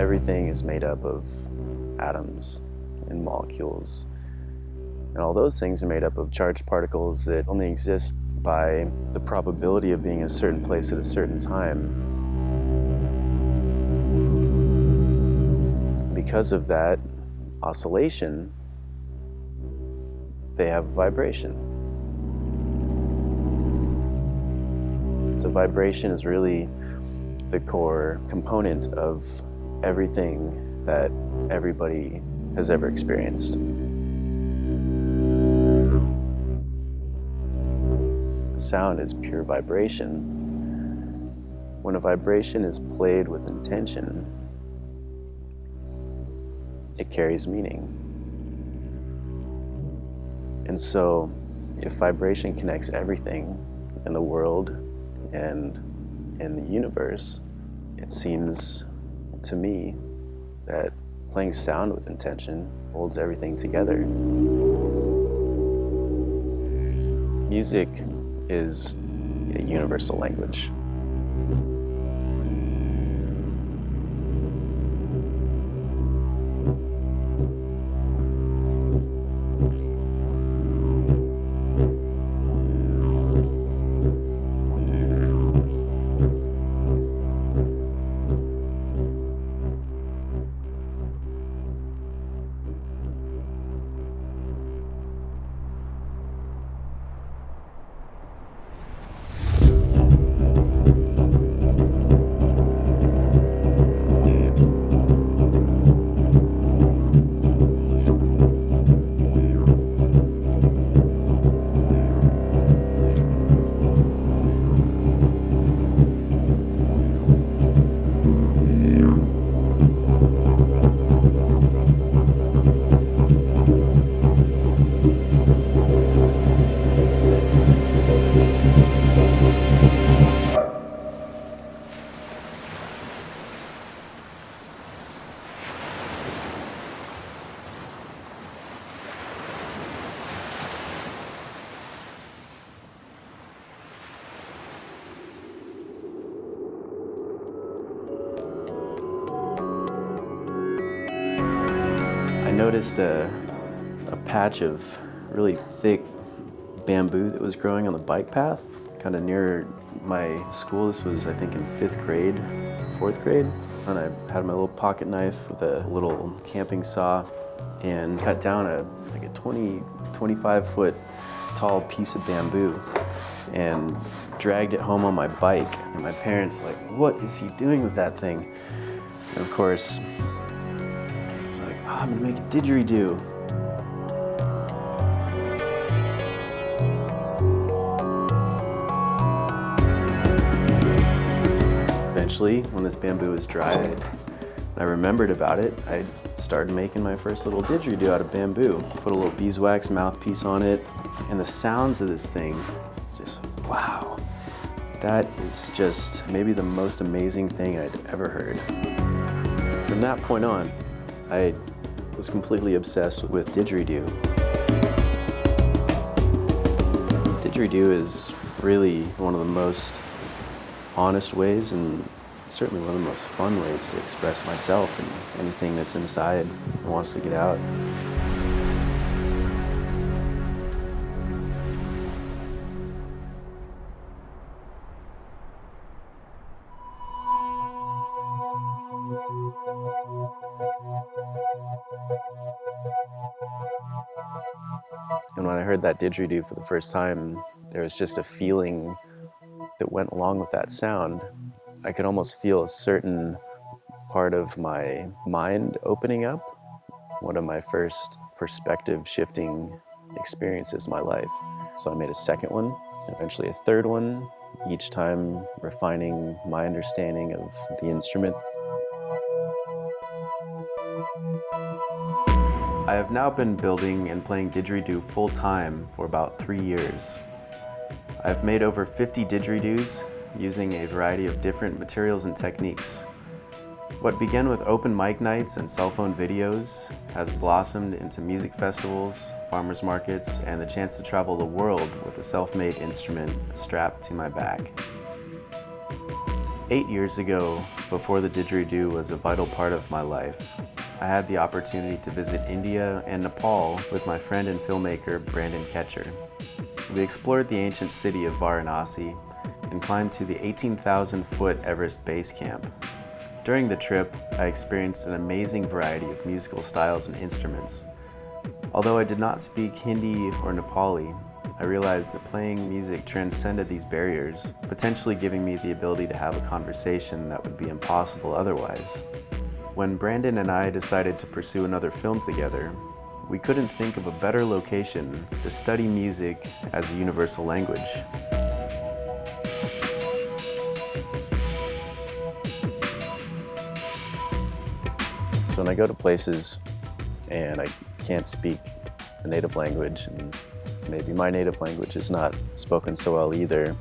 everything is made up of atoms and molecules. And all those things are made up of charged particles that only exist by the probability of being in a certain place at a certain time. Because of that oscillation, they have vibration. So vibration is really the core component of everything that everybody has ever experienced. Sound is pure vibration. When a vibration is played with intention, it carries meaning. And so, if vibration connects everything in the world and in the universe, it seems to me that playing sound with intention holds everything together. Music is a universal language. I noticed a patch of really thick bamboo that was growing on the bike path, kind of near my school. This was, I think, in 5th grade, 4th grade. And I had my little pocket knife with a little camping saw and cut down like a 25-foot tall piece of bamboo and dragged it home on my bike. And my parents like, "What is he doing with that thing?" And of course, I was like, "Oh, I'm gonna make a didgeridoo." Eventually, when this bamboo was dry and I remembered about it, I started making my first little didgeridoo out of bamboo. Put a little beeswax mouthpiece on it, and the sounds of this thing, is just wow. That is just maybe the most amazing thing I'd ever heard. From that point on, I was completely obsessed with didgeridoo. Didgeridoo is really one of the most honest ways and certainly one of the most fun ways to express myself and anything that's inside and wants to get out. And when I heard that didgeridoo for the first time, there was just a feeling that went along with that sound. I could almost feel a certain part of my mind opening up. One of my first perspective shifting experiences in my life. So I made a second one, eventually a third one, each time refining my understanding of the instrument. I have now been building and playing didgeridoo full-time for about 3 years. I've made over 50 didgeridoos using a variety of different materials and techniques. What began with open mic nights and cell phone videos has blossomed into music festivals, farmers markets, and the chance to travel the world with a self-made instrument strapped to my back. 8 years ago, before the didgeridoo was a vital part of my life, I had the opportunity to visit India and Nepal with my friend and filmmaker Brandon Ketcher. We explored the ancient city of Varanasi and climbed to the 18,000-foot Everest Base Camp. During the trip, I experienced an amazing variety of musical styles and instruments. Although I did not speak Hindi or Nepali, I realized that playing music transcended these barriers, potentially giving me the ability to have a conversation that would be impossible otherwise. When Brandon and I decided to pursue another film together, we couldn't think of a better location to study music as a universal language. So when I go to places and I can't speak the native language, and maybe my native language is not spoken so well either,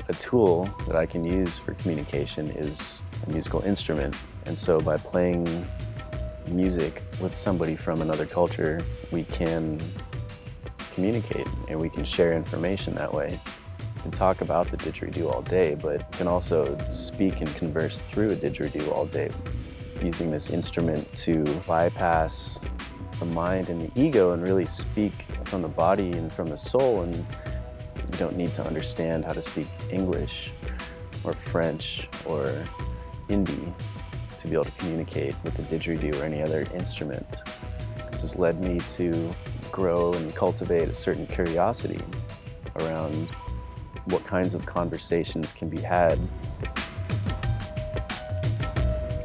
a tool that I can use for communication is a musical instrument. And so by playing music with somebody from another culture, we can communicate and we can share information that way. We can talk about the didgeridoo all day, but we can also speak and converse through a didgeridoo all day, using this instrument to bypass the mind and the ego and really speak from the body and from the soul. And you don't need to understand how to speak English or French or Hindi to be able to communicate with the didgeridoo or any other instrument. This has led me to grow and cultivate a certain curiosity around what kinds of conversations can be had.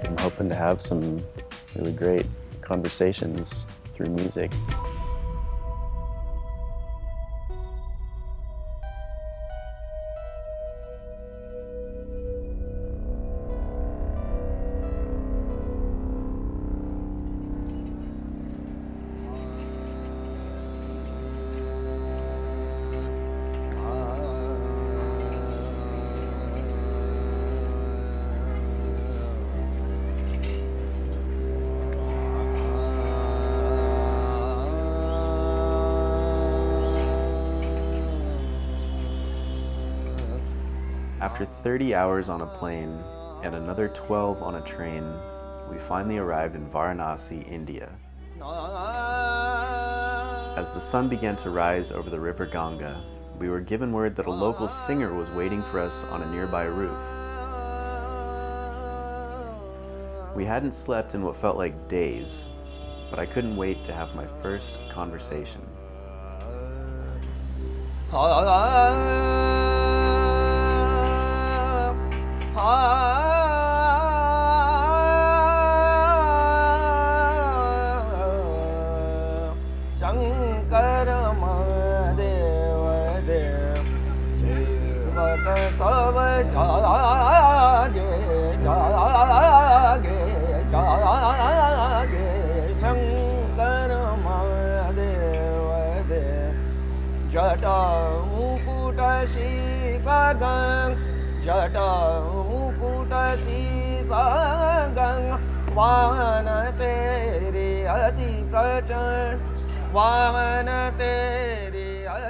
I'm hoping to have some really great conversations through music. After 30 hours on a plane and another 12 on a train, we finally arrived in Varanasi, India. As the sun began to rise over the river Ganga, we were given word that a local singer was waiting for us on a nearby roof. We hadn't slept in what felt like days, but I couldn't wait to have my first conversation.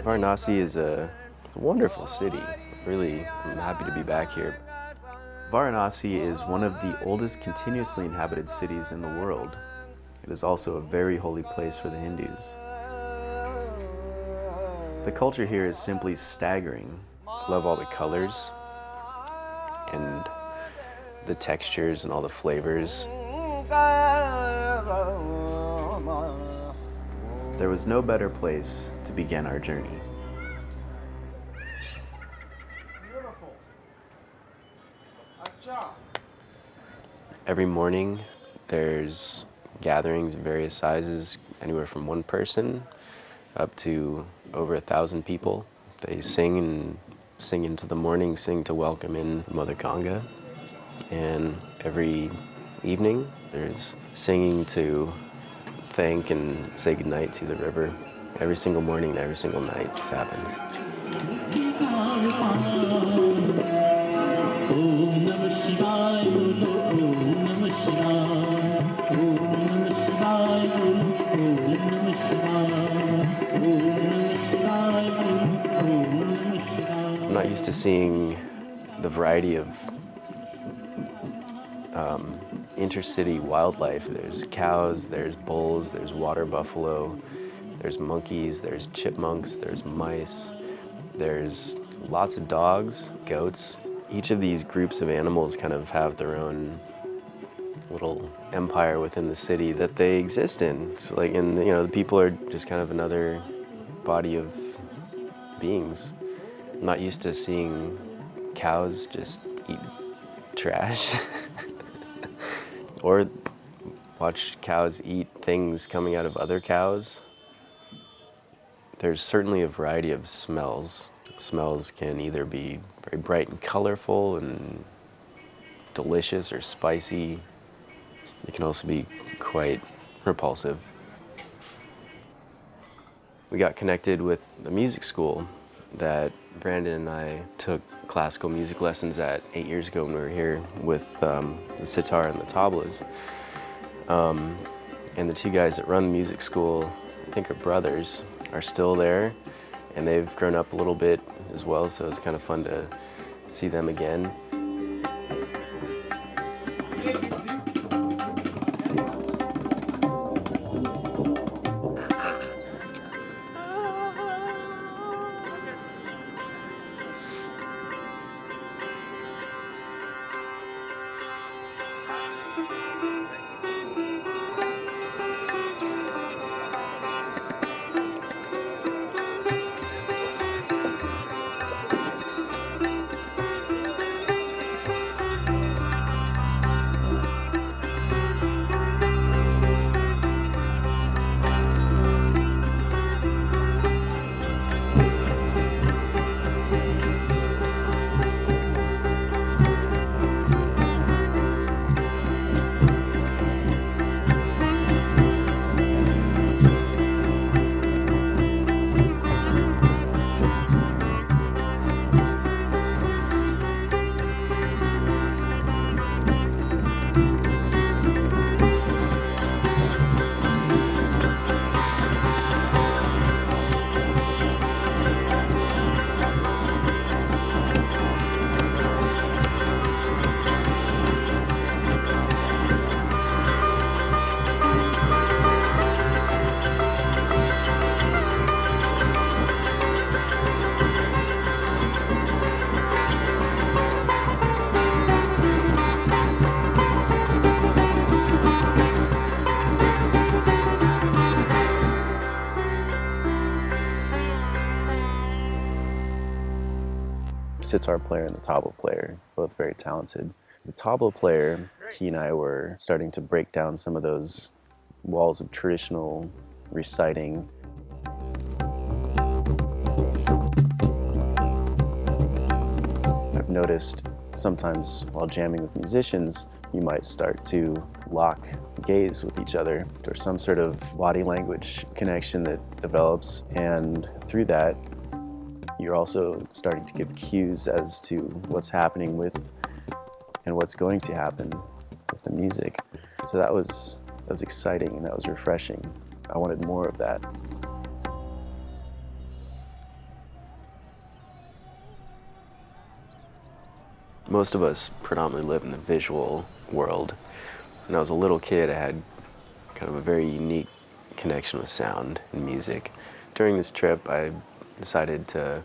Varanasi is a wonderful city. Really, I'm happy to be back here. Varanasi is one of the oldest continuously inhabited cities in the world. It is also a very holy place for the Hindus. The culture here is simply staggering. I love all the colors and the textures and all the flavors. There was no better place to begin our journey. Every morning, there's gatherings of various sizes, anywhere from one person up to over 1,000 people. They sing into the morning, sing to welcome in Mother Ganga. And every evening, there's singing to thank and say goodnight to the river. Every single morning and every single night this happens. I'm not used to seeing the variety of intercity wildlife. There's cows, there's bulls, there's water buffalo, there's monkeys, there's chipmunks, there's mice, there's lots of dogs, goats. Each of these groups of animals kind of have their own little empire within the city that they exist in. So like, and the people are just kind of another body of beings. I'm not used to seeing cows just eat trash or watch cows eat things coming out of other cows. There's certainly a variety of smells. Smells can either be very bright and colorful and delicious or spicy. It can also be quite repulsive. We got connected with a music school that Brandon and I took classical music lessons at 8 years ago when we were here with the sitar and the tablas. And the two guys that run the music school, I think are brothers, are still there, and they've grown up a little bit as well, so it's kind of fun to see them again. Sitar player and the tabla player, both very talented. The tabla player, he and I were starting to break down some of those walls of traditional reciting. I've noticed sometimes while jamming with musicians, you might start to lock gaze with each other. There's some sort of body language connection that develops, and through that, you're also starting to give cues as to what's happening with and what's going to happen with the music. So that was exciting and that was refreshing. I wanted more of that. Most of us predominantly live in the visual world. When I was a little kid, I had kind of a very unique connection with sound and music. During this trip, I decided to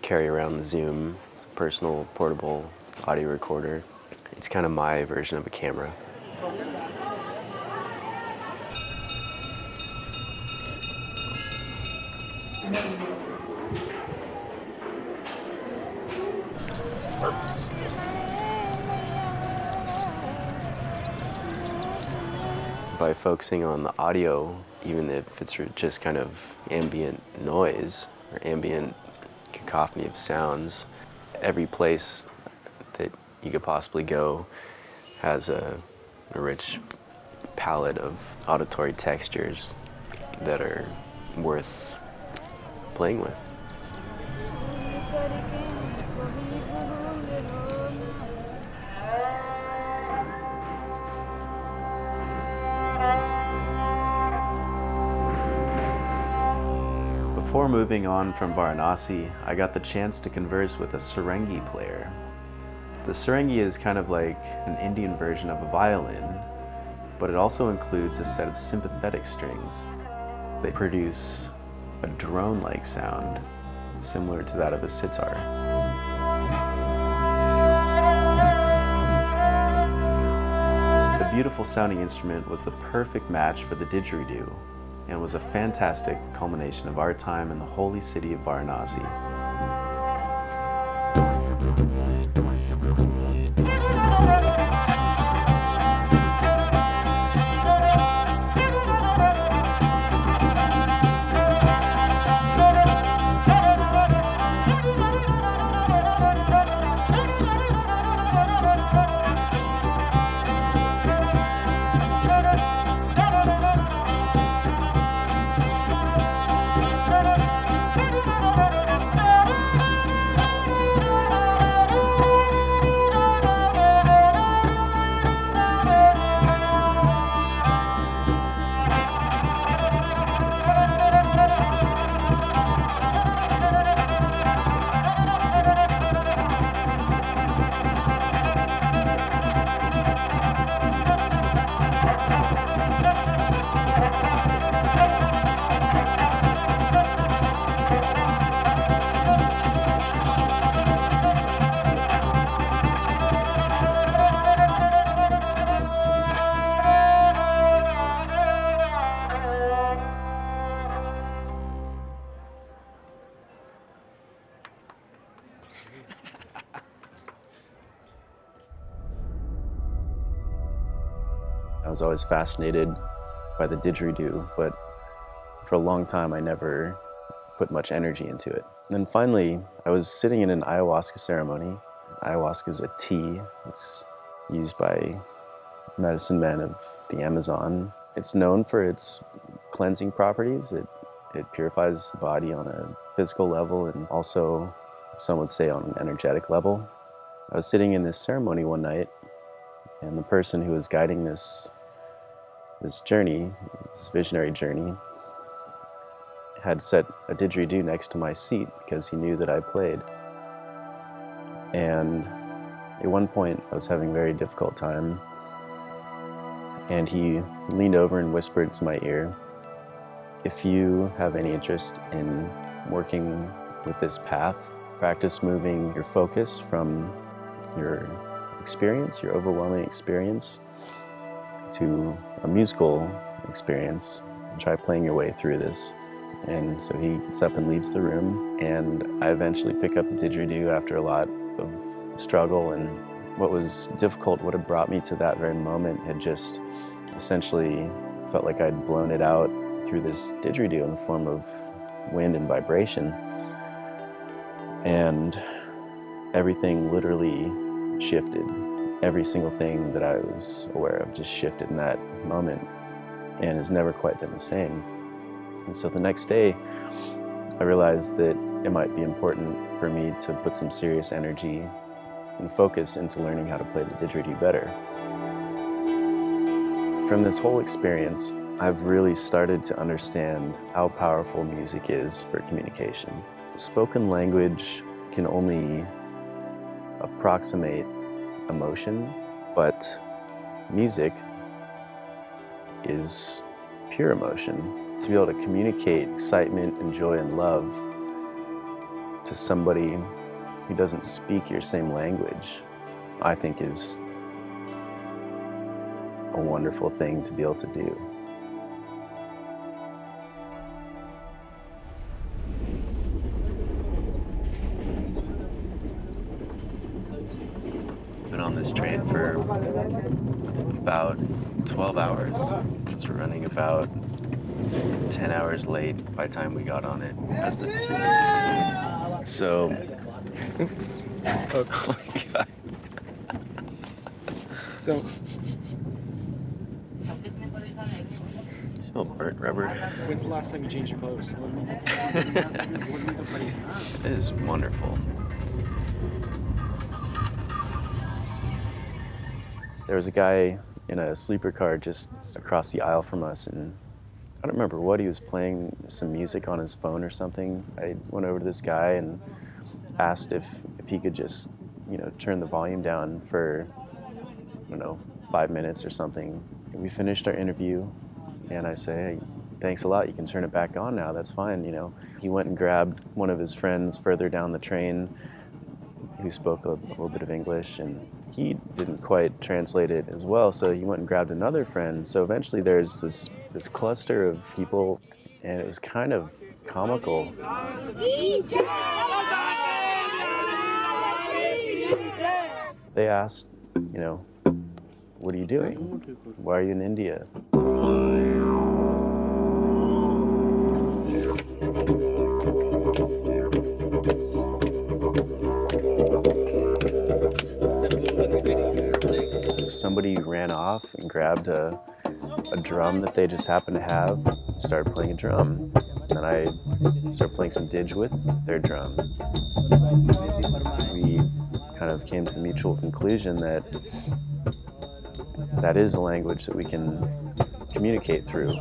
carry around the Zoom, personal portable audio recorder. It's kind of my version of a camera. By focusing on the audio, even if it's just kind of ambient noise or ambient cacophony of sounds, every place that you could possibly go has a rich palette of auditory textures that are worth playing with. Before moving on from Varanasi, I got the chance to converse with a sarangi player. The sarangi is kind of like an Indian version of a violin, but it also includes a set of sympathetic strings. They produce a drone-like sound, similar to that of a sitar. The beautiful sounding instrument was the perfect match for the didgeridoo and was a fantastic culmination of our time in the holy city of Varanasi. I was always fascinated by the didgeridoo, but for a long time I never put much energy into it. And then finally, I was sitting in an ayahuasca ceremony. Ayahuasca is a tea. It's used by medicine men of the Amazon. It's known for its cleansing properties. It purifies the body on a physical level and also, some would say, on an energetic level. I was sitting in this ceremony one night, and the person who was guiding this journey, this visionary journey, had set a didgeridoo next to my seat because he knew that I played. And at one point, I was having a very difficult time, and he leaned over and whispered into my ear, "If you have any interest in working with this path, practice moving your focus from your experience, your overwhelming experience, to a musical experience. Try playing your way through this." And so he gets up and leaves the room, and I eventually pick up the didgeridoo after a lot of struggle. And what was difficult, what had brought me to that very moment, had just essentially felt like I'd blown it out through this didgeridoo in the form of wind and vibration. And everything literally shifted. Every single thing that I was aware of just shifted in that moment and has never quite been the same. And so the next day, I realized that it might be important for me to put some serious energy and focus into learning how to play the didgeridoo better. From this whole experience, I've really started to understand how powerful music is for communication. Spoken language can only approximate emotion, but music is pure emotion. To be able to communicate excitement and joy and love to somebody who doesn't speak your same language, I think is a wonderful thing to be able to do. Been on this train for about 12 hours. It's running about 10 hours late by the time we got on it. So, oh my God. So, You smell burnt rubber. when's the last time you changed your clothes? It is wonderful. There was a guy in a sleeper car just across the aisle from us, and I don't remember what he was playing, some music on his phone or something. I went over to this guy and asked if he could just turn the volume down for, 5 minutes or something. We finished our interview, and I say, hey, thanks a lot. You can turn it back on now. That's fine. He went and grabbed one of his friends further down the train who spoke a little bit of English, and he didn't quite translate it as well. So he went and grabbed another friend. So eventually there's this cluster of people, and it was kind of comical. They asked, what are you doing? Why are you in India? Somebody ran off and grabbed a drum that they just happened to have, started playing a drum. And then I started playing some didge with their drum. We kind of came to the mutual conclusion that is a language that we can communicate through.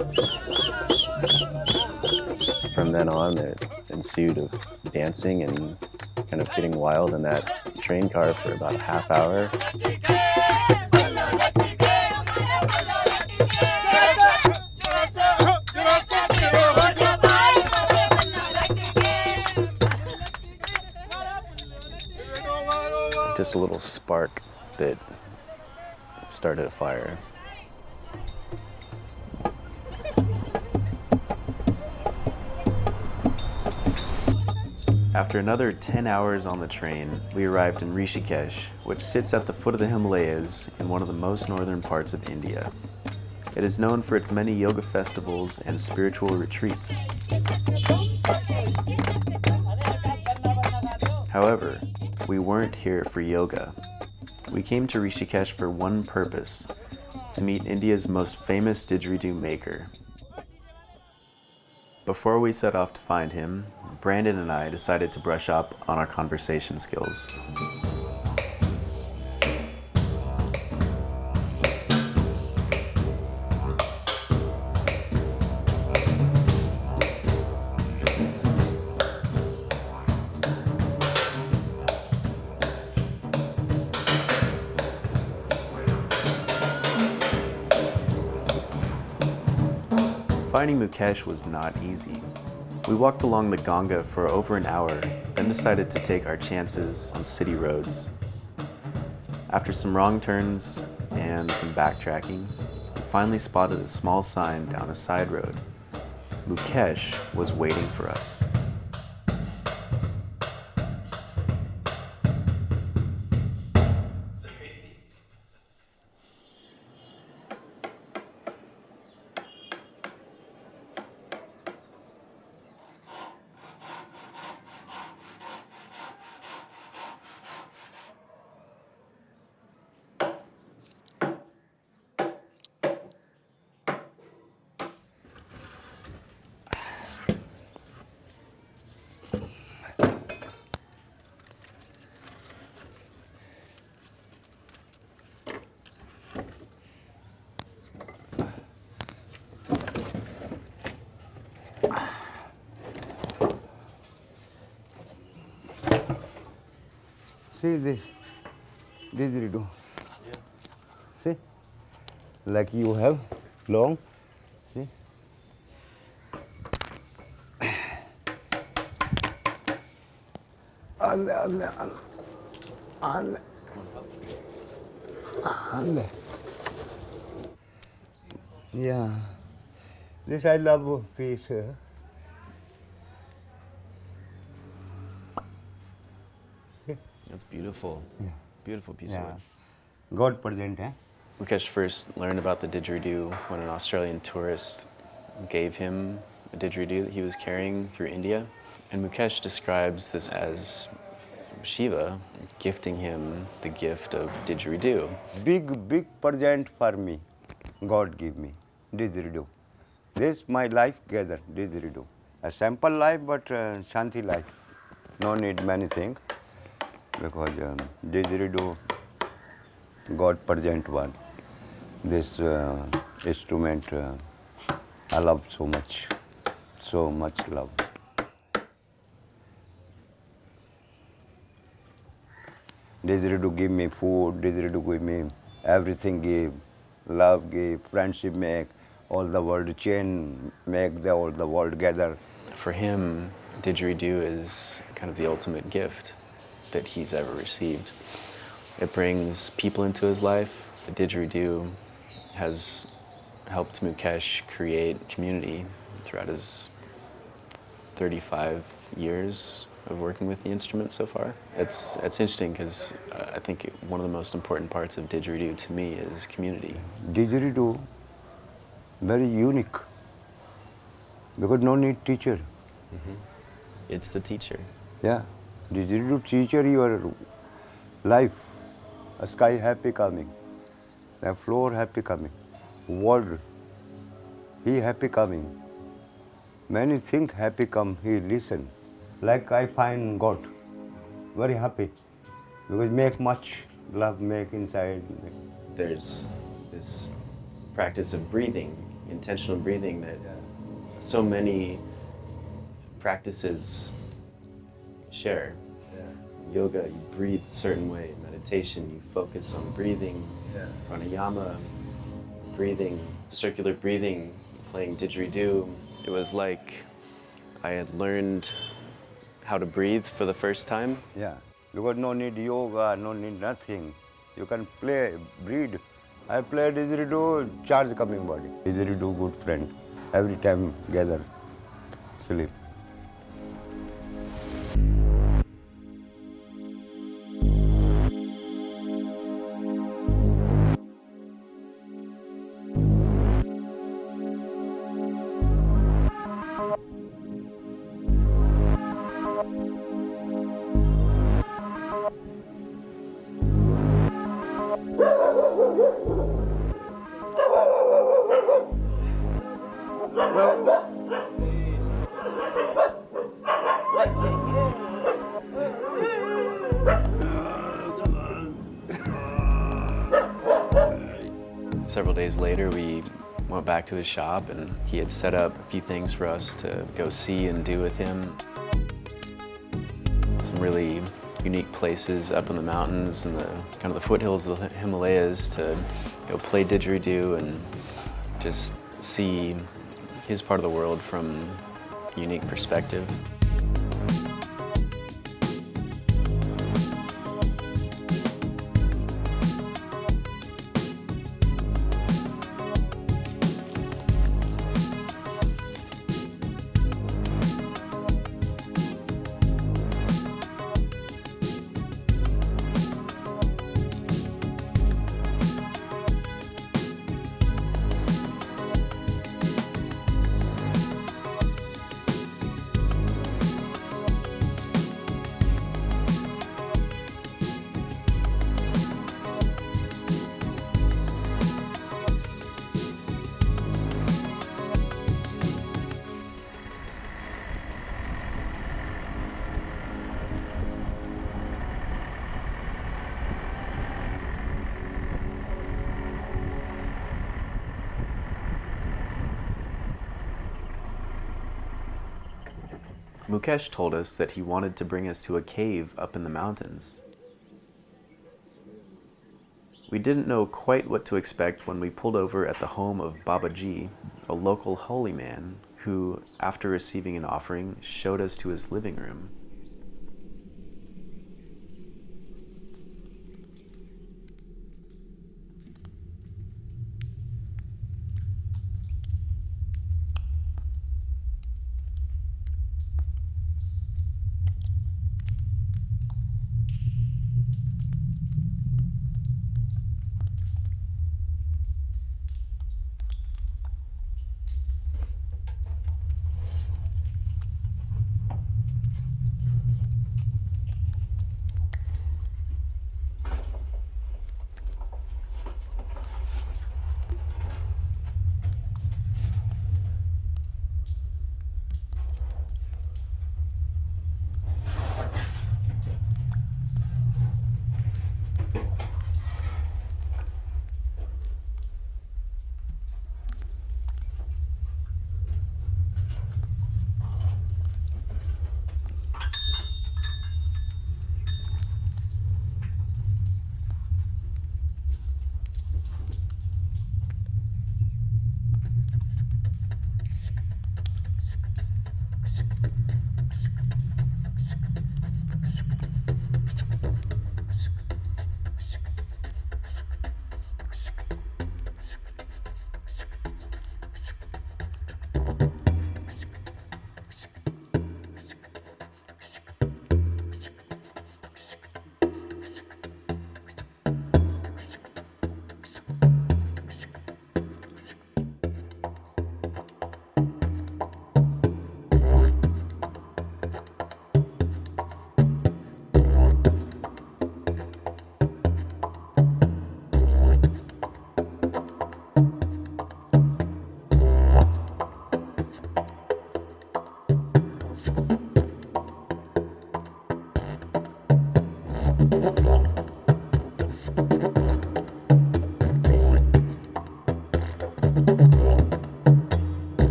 From then on, it ensued of dancing and kind of getting wild in that train car for about a half hour. Just a little spark that started a fire. After another 10 hours on the train, we arrived in Rishikesh, which sits at the foot of the Himalayas in one of the most northern parts of India. It is known for its many yoga festivals and spiritual retreats. However, we weren't here for yoga. We came to Rishikesh for one purpose: to meet India's most famous didgeridoo maker. Before we set off to find him, Brandon and I decided to brush up on our conversation skills. Finding Mukesh was not easy. We walked along the Ganga for over an hour, then decided to take our chances on city roads. After some wrong turns and some backtracking, we finally spotted a small sign down a side road. Mukesh was waiting for us. See this didgeridoo. Yeah. See, like you have long. See. Yeah. This I love piece. That's beautiful. Yeah. Beautiful piece of wood. God present, eh? Mukesh first learned about the didgeridoo when an Australian tourist gave him a didgeridoo that he was carrying through India. And Mukesh describes this as Shiva gifting him the gift of didgeridoo. Big present for me. God give me didgeridoo. This my life gather didgeridoo. A simple life, but shanti life. No need many things. Because didgeridoo, God present one. This instrument I love so much love. Didgeridoo give me food, didgeridoo give me everything, give love, give friendship, make all the world chain, make all the world gather. For him, didgeridoo is kind of the ultimate gift that he's ever received. It brings people into his life. The didgeridoo has helped Mukesh create community throughout his 35 years of working with the instrument so far. It's interesting because I think one of the most important parts of didgeridoo to me is community. Didgeridoo, very unique, because no need teacher. It's the teacher. Yeah, didgeridoo teacher your life. A sky happy coming, a floor happy coming, world, he happy coming. Many things happy come, he listen. Like I find God, very happy, because make much love, make inside. There's this practice of breathing, intentional breathing, that so many practices share. Yoga, you breathe a certain way. Meditation, you focus on breathing. Pranayama, breathing, circular breathing, playing didgeridoo. It was like I had learned how to breathe for the first time. Yeah, because no need yoga, no need nothing. You can play, breathe. I play didgeridoo, charge coming body. Didgeridoo good friend. Every time gather, sleep. Several days later, we went back to his shop, and he had set up a few things for us to go see and do with him. Some really unique places up in the mountains and the kind of the foothills of the Himalayas to go play didgeridoo and just see his part of the world from a unique perspective. Mukesh told us that he wanted to bring us to a cave up in the mountains. We didn't know quite what to expect when we pulled over at the home of Babaji, a local holy man who, after receiving an offering, showed us to his living room.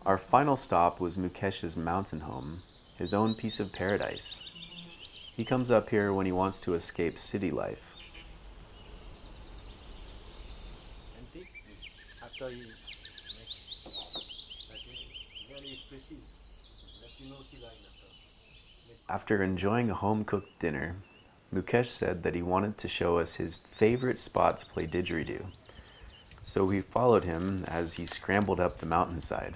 Our final stop was Mukesh's mountain home, his own piece of paradise. He comes up here when he wants to escape city life. After you make that very precise, that you know sea line after. After enjoying a home-cooked dinner, Mukesh said that he wanted to show us his favorite spot to play didgeridoo. So we followed him as he scrambled up the mountainside.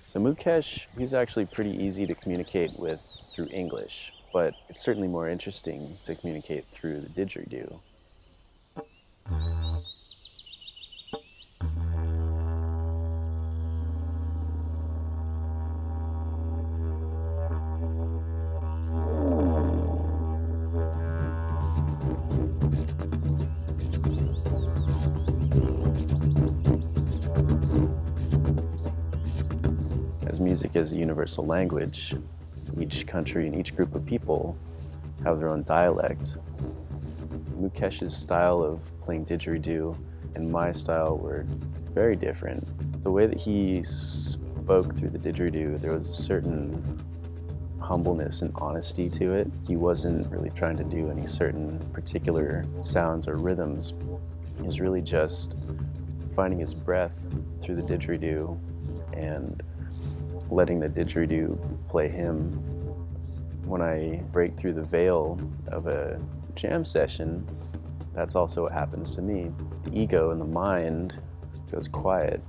So Mukesh, he's actually pretty easy to communicate with through English, but it's certainly more interesting to communicate through the didgeridoo. As music is a universal language, each country and each group of people have their own dialect. Mukesh's style of playing didgeridoo and my style were very different. The way that he spoke through the didgeridoo, there was a certain humbleness and honesty to it. He wasn't really trying to do any certain particular sounds or rhythms. He was really just finding his breath through the didgeridoo and letting the didgeridoo play him. When I break through the veil of a jam session, that's also what happens to me. The ego and the mind goes quiet,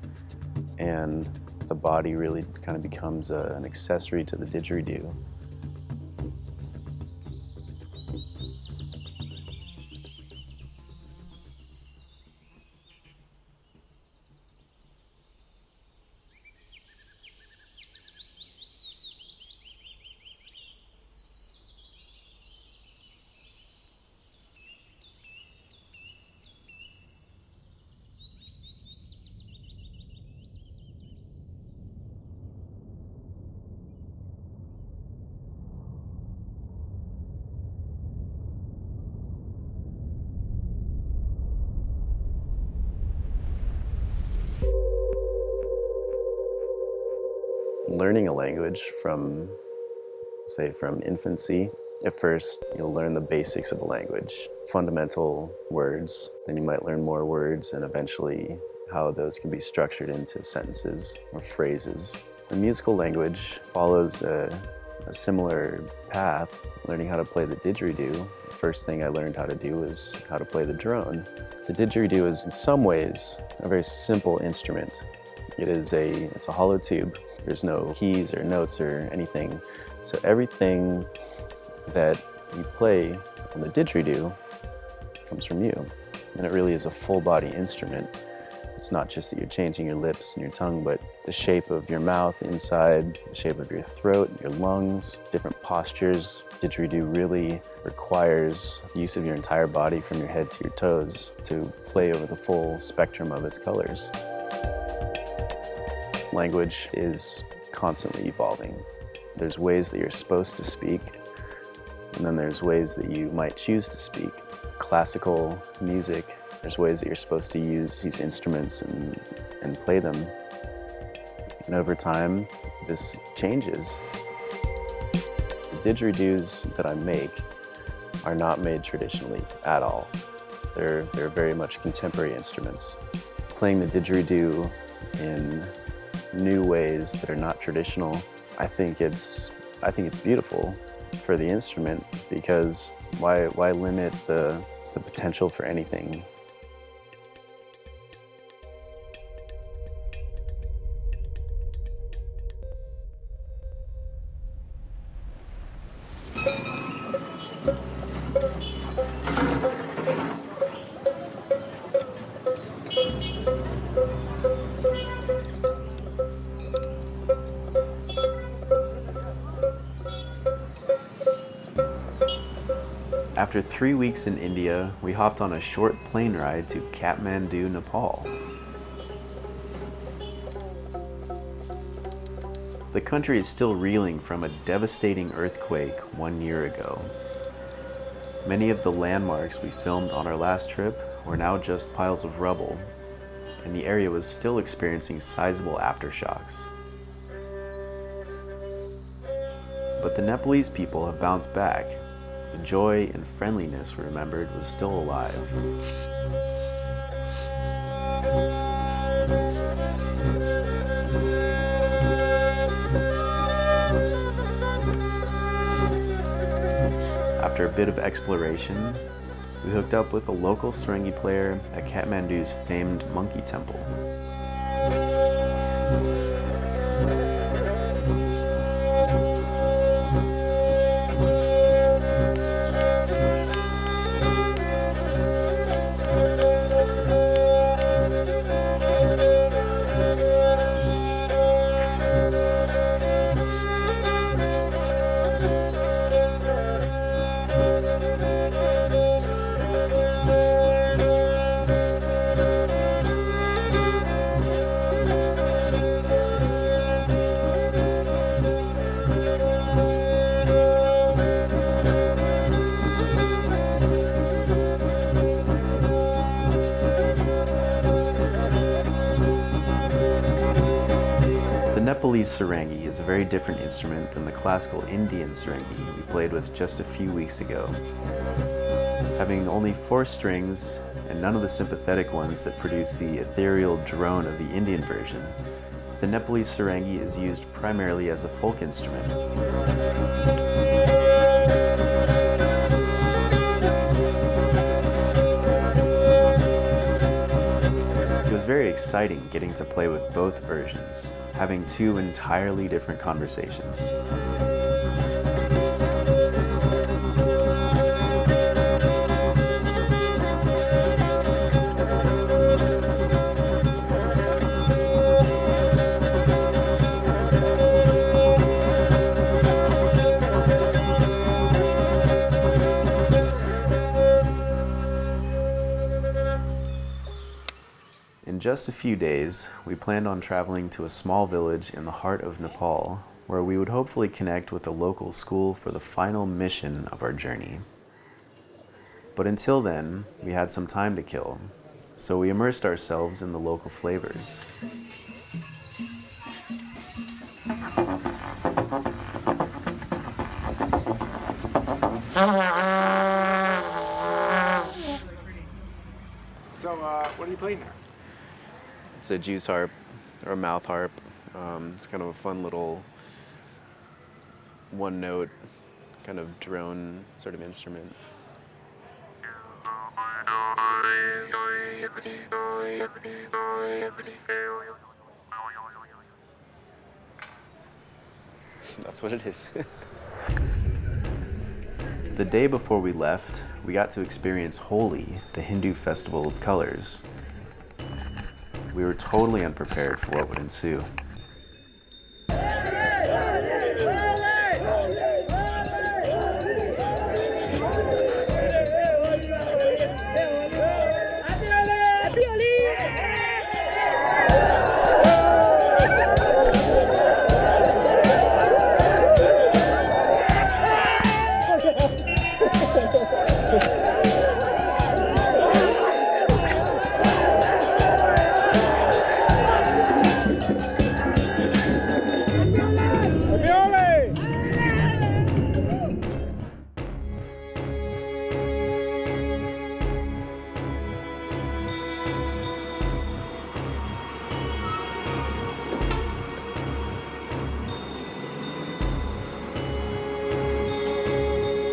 and the body really kind of becomes an accessory to the didgeridoo. Learning a language from infancy, at first you'll learn the basics of a language, fundamental words, then you might learn more words and eventually how those can be structured into sentences or phrases. The musical language follows a similar path. Learning how to play the didgeridoo, the first thing I learned how to do was how to play the drone. The didgeridoo is in some ways a very simple instrument. It's a hollow tube. There's no keys or notes or anything. So everything that you play on the didgeridoo comes from you. And it really is a full body instrument. It's not just that you're changing your lips and your tongue, but the shape of your mouth inside, the shape of your throat, your lungs, different postures. Didgeridoo really requires use of your entire body from your head to your toes to play over the full spectrum of its colors. Language is constantly evolving. There's ways that you're supposed to speak, and then there's ways that you might choose to speak. Classical music, there's ways that you're supposed to use these instruments and play them. And over time, this changes. The didgeridoos that I make are not made traditionally at all. They're very much contemporary instruments. Playing the didgeridoo in new ways that are not traditional, I think it's beautiful for the instrument, because why limit the potential for anything? After 3 weeks in India, we hopped on a short plane ride to Kathmandu, Nepal. The country is still reeling from a devastating earthquake 1 year ago. Many of the landmarks we filmed on our last trip were now just piles of rubble, and the area was still experiencing sizable aftershocks. But the Nepalese people have bounced back. The joy and friendliness we remembered was still alive. After a bit of exploration, we hooked up with a local Sarangi player at Kathmandu's famed monkey temple. The Nepalese Sarangi is a very different instrument than the classical Indian Sarangi we played with just a few weeks ago. Having only 4 strings and none of the sympathetic ones that produce the ethereal drone of the Indian version, the Nepalese Sarangi is used primarily as a folk instrument. It was very exciting getting to play with both versions, having 2 entirely different conversations. In just a few days, we planned on traveling to a small village in the heart of Nepal, where we would hopefully connect with a local school for the final mission of our journey. But until then, we had some time to kill, so we immersed ourselves in the local flavors. So, what are you playing there? It's a juice harp, or a mouth harp. It's kind of a fun little one-note kind of drone sort of instrument. That's what it is. The day before we left, we got to experience Holi, the Hindu festival of colors. We were totally unprepared for what would ensue.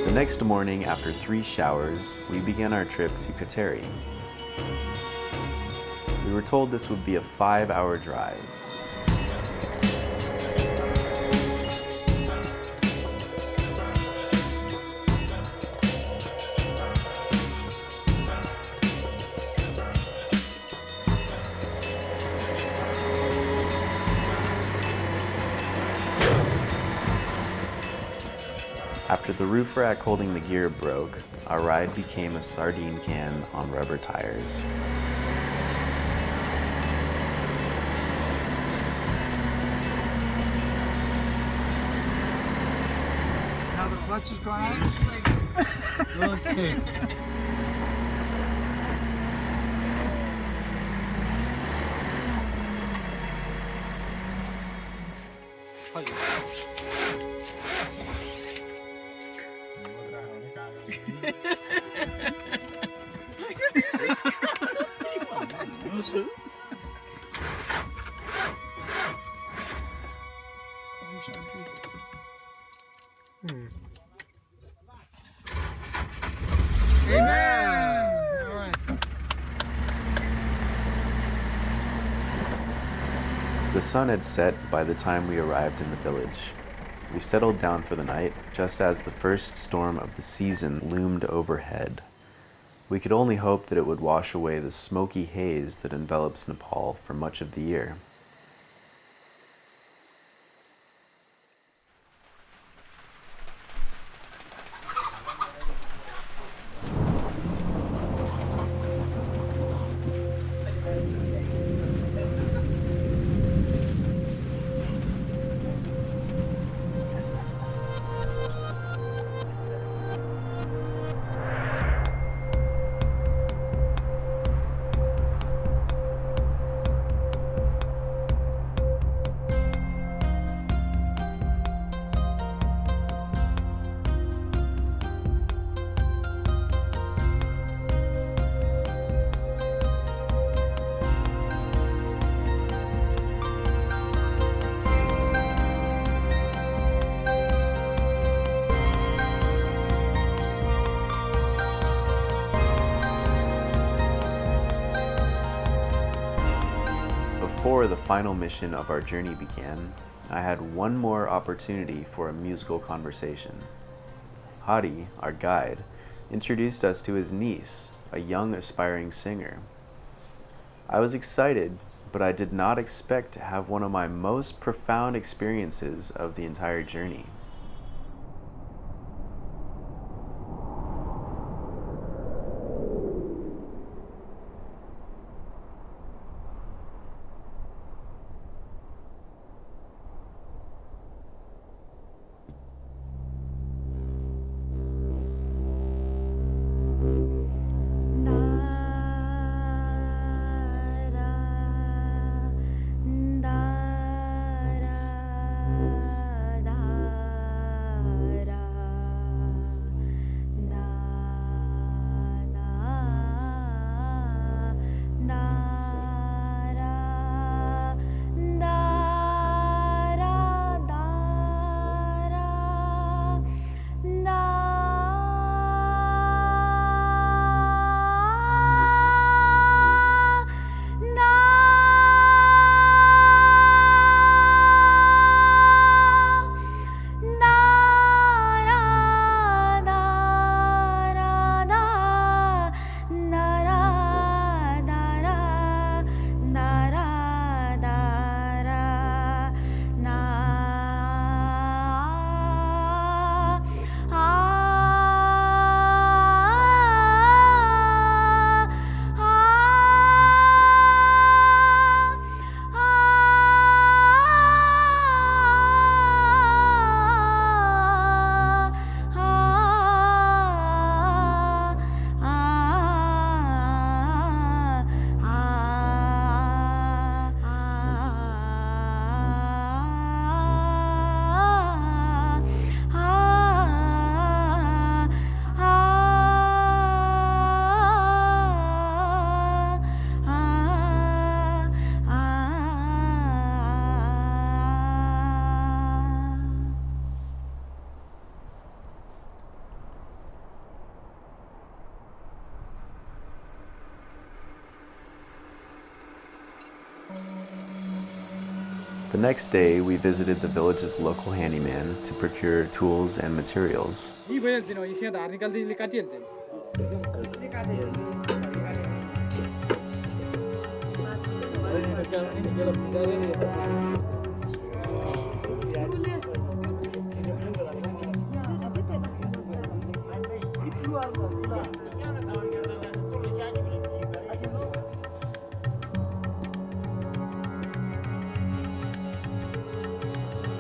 The next morning, after 3 showers, we began our trip to Kateri. We were told this would be a 5-hour drive. After the roof rack holding the gear broke, our ride became a sardine can on rubber tires. the clutch is going on? Okay. The sun had set by the time we arrived in the village. We settled down for the night just as the first storm of the season loomed overhead. We could only hope that it would wash away the smoky haze that envelops Nepal for much of the year. Before the final mission of our journey began, I had one more opportunity for a musical conversation. Hadi, our guide, introduced us to his niece, a young aspiring singer. I was excited, but I did not expect to have one of my most profound experiences of the entire journey. The next day, we visited the village's local handyman to procure tools and materials.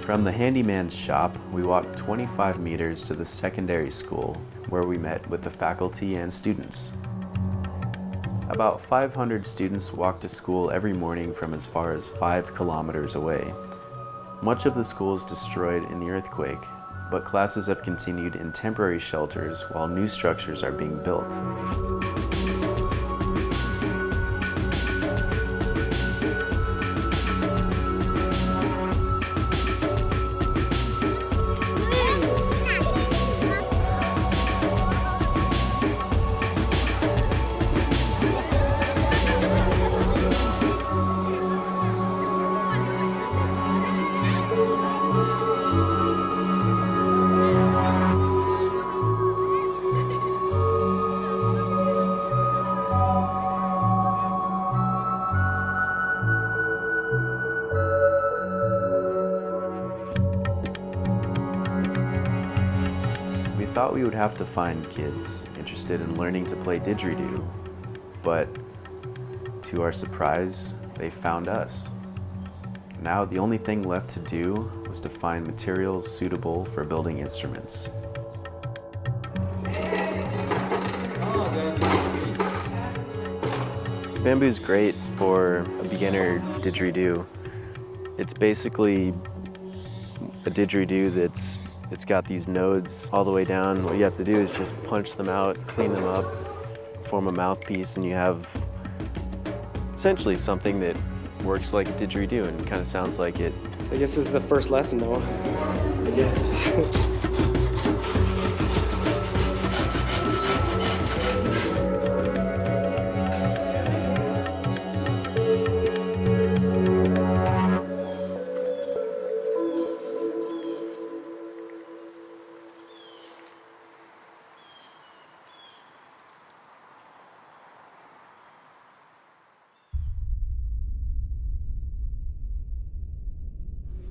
From the handyman's shop, we walked 25 meters to the secondary school, where we met with the faculty and students. About 500 students walk to school every morning from as far as 5 kilometers away. Much of the school is destroyed in the earthquake, but classes have continued in temporary shelters while new structures are being built. We thought we would have to find kids interested in learning to play didgeridoo, but to our surprise, they found us. Now the only thing left to do was to find materials suitable for building instruments. Bamboo is great for a beginner didgeridoo. It's basically a didgeridoo it's got these nodes all the way down. What you have to do is just punch them out, clean them up, form a mouthpiece, and you have essentially something that works like a didgeridoo and kind of sounds like it. I guess this is the first lesson, Noah. I guess.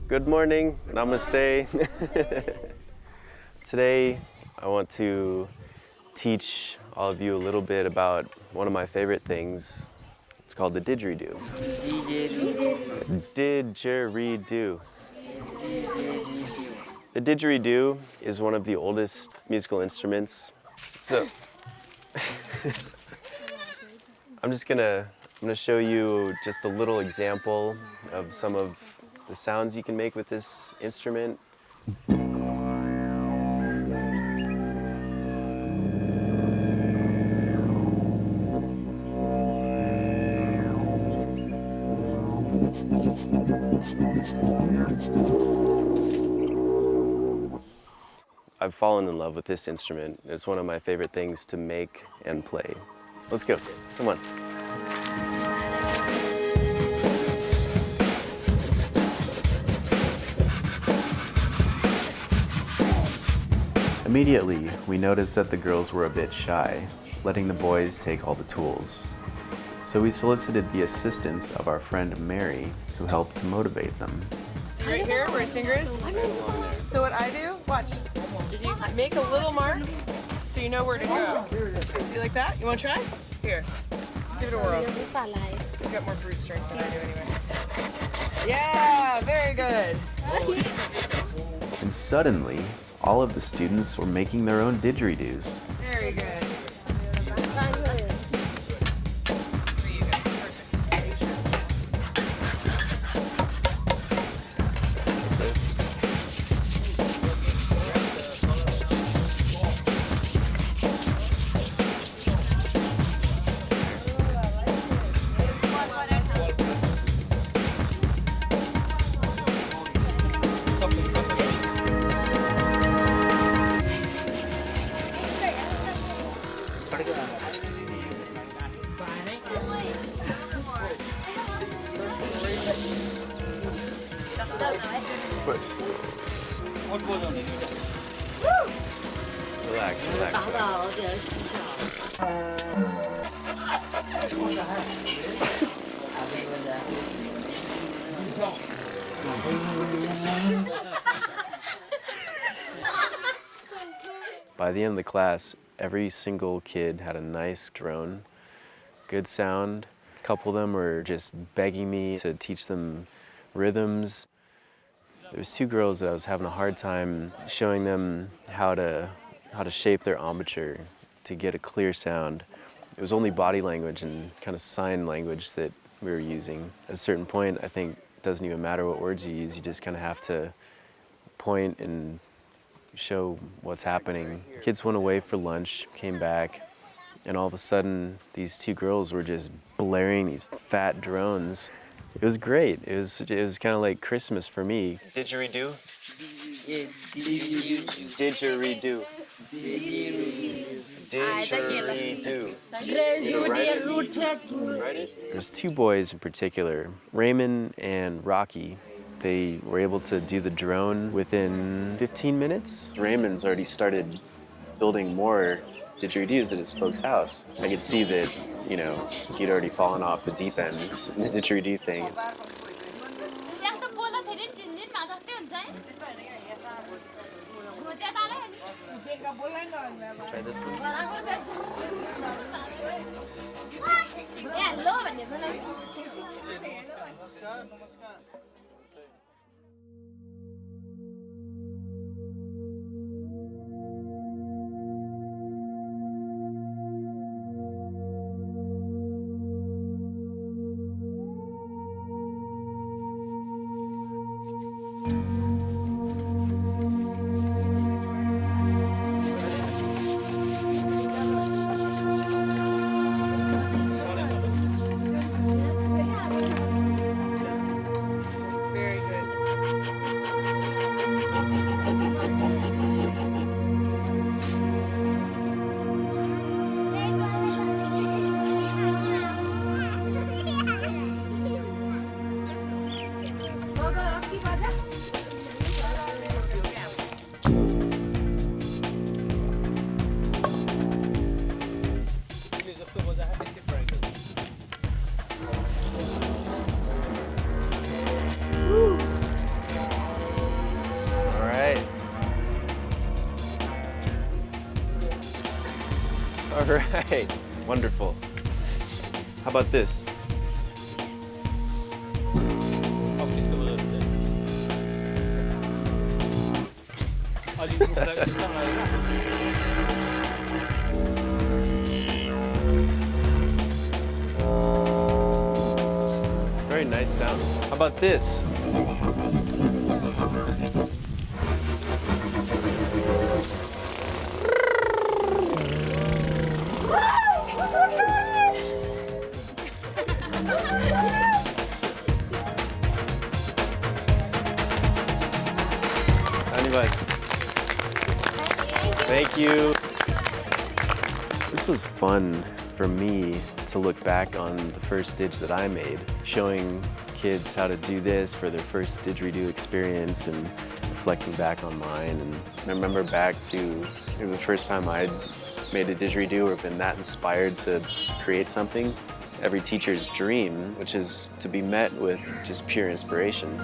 Good morning, namaste. Today, I want to teach all of you a little bit about one of my favorite things. It's called the didgeridoo. Didgeridoo. The didgeridoo is one of the oldest musical instruments. So, I'm gonna show you just a little example of some of the sounds you can make with this instrument. I've fallen in love with this instrument. It's one of my favorite things to make and play. Let's go, come on. Immediately, we noticed that the girls were a bit shy, letting the boys take all the tools. So we solicited the assistance of our friend Mary, who helped to motivate them. Right here, where his finger is. So what I do, watch, is you make a little mark so you know where to go. See, like that? You want to try? Here, give it a whirl. You've got more brute strength than I do anyway. Yeah, very good. And suddenly, all of the students were making their own didgeridoos. Very good. Relax, relax, relax. By the end of the class, every single kid had a nice drone, good sound. A couple of them were just begging me to teach them rhythms. It There was two girls that I was having a hard time showing them how to shape their embouchure to get a clear sound. It was only body language and kind of sign language that we were using. At a certain point, I think it doesn't even matter what words you use, you just kind of have to point and show what's happening. Kids went away for lunch, came back, and all of a sudden, these two girls were just blaring these fat drones. It was great. It was kind of like Christmas for me. Didgeridoo? Didgeridoo. Didgeridoo. There's two boys in particular, Raymond and Rocky. They were able to do the drone within 15 minutes. Raymond's already started building more didgeridoos at his folks' house. I could see that, you know, he'd already fallen off the deep end in the didgeridoo thing. Try this one. Very good. All right. All right. Wonderful. How about this? Very nice sound. How about this? Anybody? Thank you. This was fun for me to look back on the first Didge that I made, showing kids how to do this for their first didgeridoo experience and reflecting back on mine. And I remember back to maybe the first time I'd made a didgeridoo or been that inspired to create something. Every teacher's dream, which is to be met with just pure inspiration.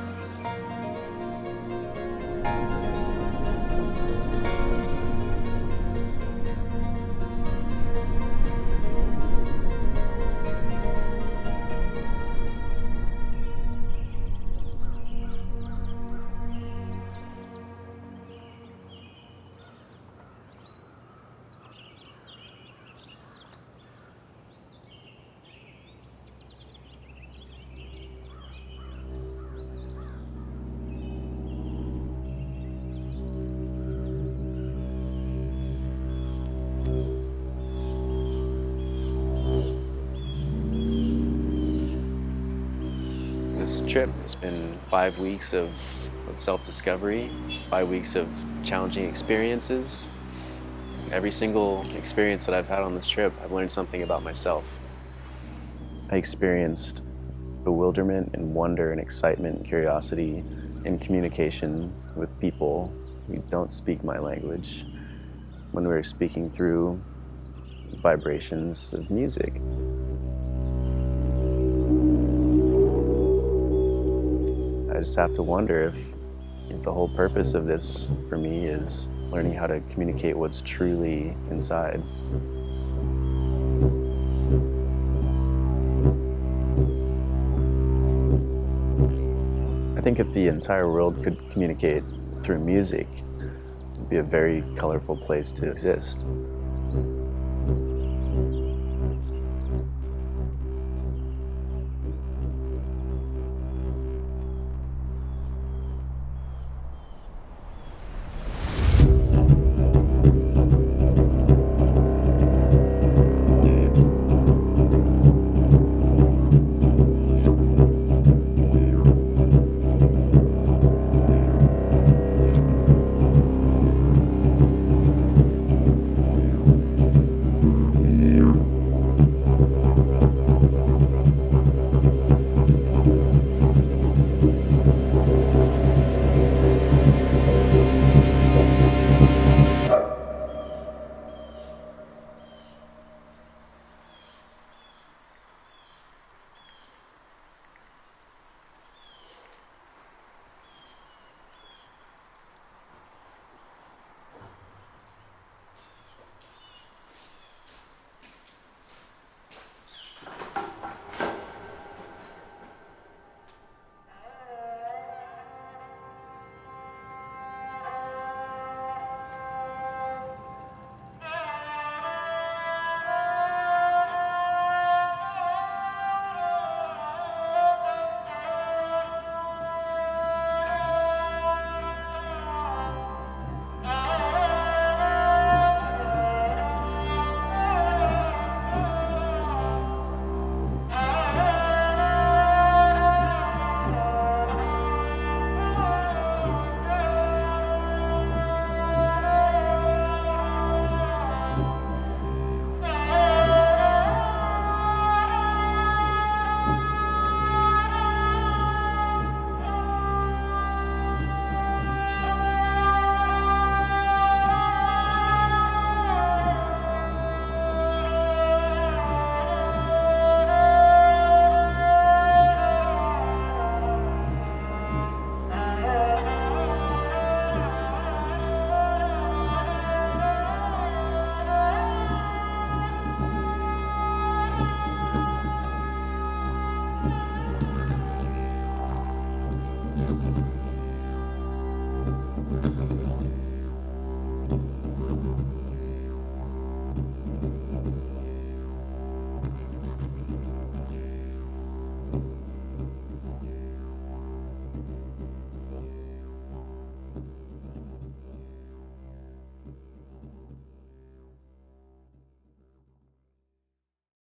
This trip has been 5 weeks of self-discovery, 5 weeks of challenging experiences. Every single experience that I've had on this trip, I've learned something about myself. I experienced bewilderment and wonder and excitement and curiosity in communication with people who don't speak my language when we were speaking through vibrations of music. I just have to wonder if the whole purpose of this for me is learning how to communicate what's truly inside. I think if the entire world could communicate through music, it'd be a very colorful place to exist.